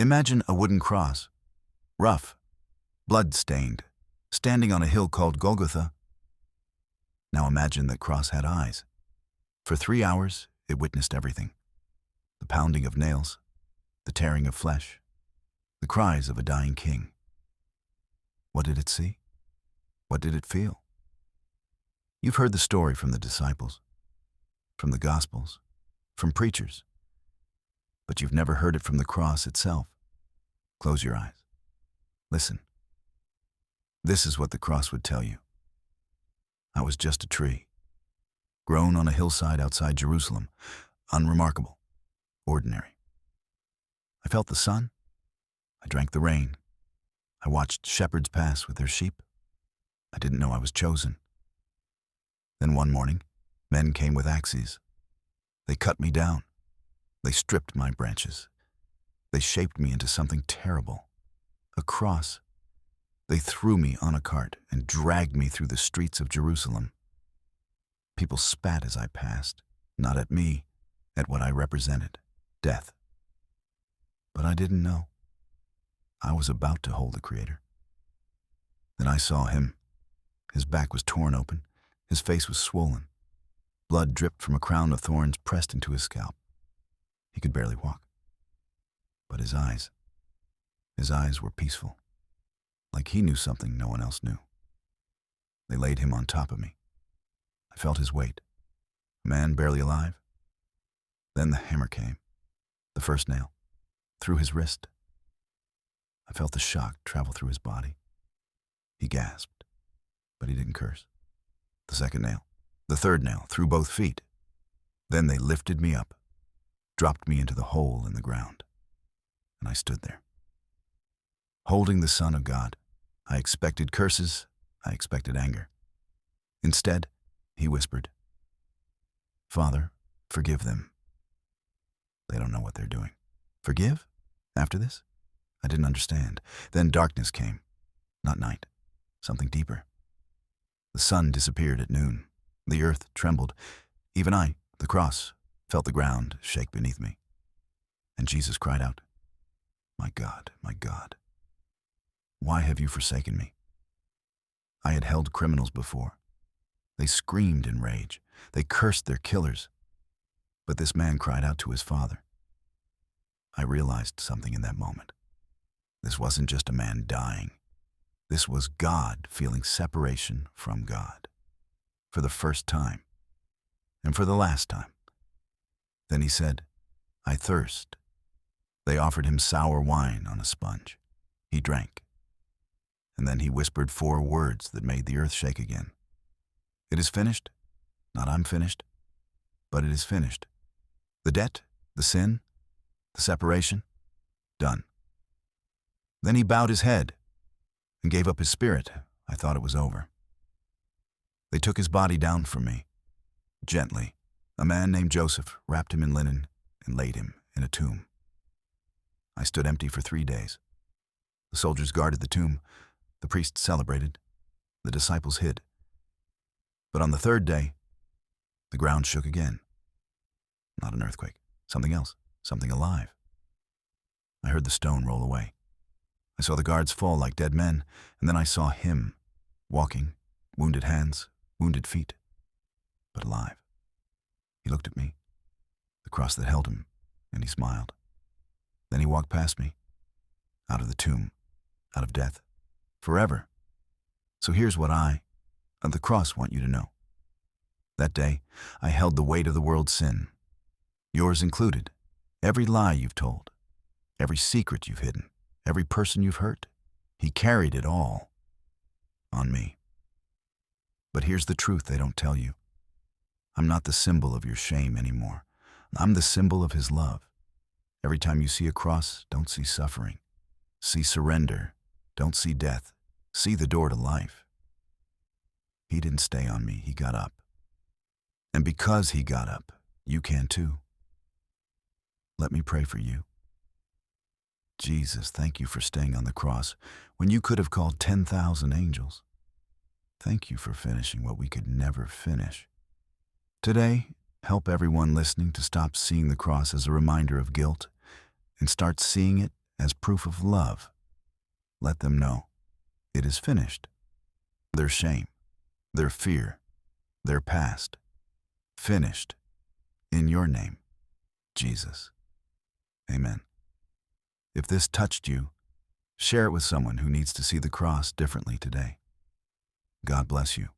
Imagine a wooden cross, rough, blood-stained, standing on a hill called Golgotha. Now imagine that cross had eyes. For 3 hours, it witnessed everything. The pounding of nails, the tearing of flesh, the cries of a dying king. What did it see? What did it feel? You've heard the story from the disciples, from the Gospels, from preachers, but you've never heard it from the cross itself. Close your eyes. Listen. This is what the cross would tell you. I was just a tree, grown on a hillside outside Jerusalem, unremarkable, ordinary. I felt the sun. I drank the rain. I watched shepherds pass with their sheep. I didn't know I was chosen. Then one morning, men came with axes. They cut me down. They stripped my branches. They shaped me into something terrible, a cross. They threw me on a cart and dragged me through the streets of Jerusalem. People spat as I passed, not at me, at what I represented, death. But I didn't know. I was about to hold the Creator. Then I saw him. His back was torn open. His face was swollen. Blood dripped from a crown of thorns pressed into his scalp. He could barely walk. But his eyes were peaceful, like he knew something no one else knew. They laid him on top of me. I felt his weight, a man barely alive. Then the hammer came, the first nail, through his wrist. I felt the shock travel through his body. He gasped, but he didn't curse. The second nail, the third nail, through both feet. Then they lifted me up, dropped me into the hole in the ground, and I stood there. Holding the Son of God, I expected curses, I expected anger. Instead, he whispered, "Father, forgive them. They don't know what they're doing." Forgive? After this? I didn't understand. Then darkness came, not night, something deeper. The sun disappeared at noon. The earth trembled. Even I, the cross, felt the ground shake beneath me. And Jesus cried out, my God, why have you forsaken me?" I had held criminals before. They screamed in rage. They cursed their killers. But this man cried out to his Father. I realized something in that moment. This wasn't just a man dying. This was God feeling separation from God. For the first time. And for the last time. Then he said, "I thirst." They offered him sour wine on a sponge. He drank. And then he whispered 4 words that made the earth shake again. "It is finished." Not "I'm finished," but "it is finished." The debt, the sin, the separation, done. Then he bowed his head and gave up his spirit. I thought it was over. They took his body down from me. Gently, a man named Joseph wrapped him in linen and laid him in a tomb. I stood empty for 3 days. The soldiers guarded the tomb. The priests celebrated. The disciples hid. But on the 3rd day, the ground shook again. Not an earthquake, something else, something alive. I heard the stone roll away. I saw the guards fall like dead men, and then I saw him, walking, wounded hands, wounded feet, but alive. He looked at me, the cross that held him, and he smiled. Then he walked past me, out of the tomb, out of death, forever. So here's what I, and the cross, want you to know. That day, I held the weight of the world's sin, yours included, every lie you've told, every secret you've hidden, every person you've hurt. He carried it all on me. But here's the truth they don't tell you. I'm not the symbol of your shame anymore. I'm the symbol of his love. Every time you see a cross, don't see suffering. See surrender. Don't see death. See the door to life. He didn't stay on me. He got up. And because he got up, you can too. Let me pray for you. Jesus, thank you for staying on the cross when you could have called 10,000 angels. Thank you for finishing what we could never finish. Today, help everyone listening to stop seeing the cross as a reminder of guilt and start seeing it as proof of love. Let them know it is finished. Their shame, their fear, their past, finished in your name, Jesus. Amen. If this touched you, share it with someone who needs to see the cross differently today. God bless you.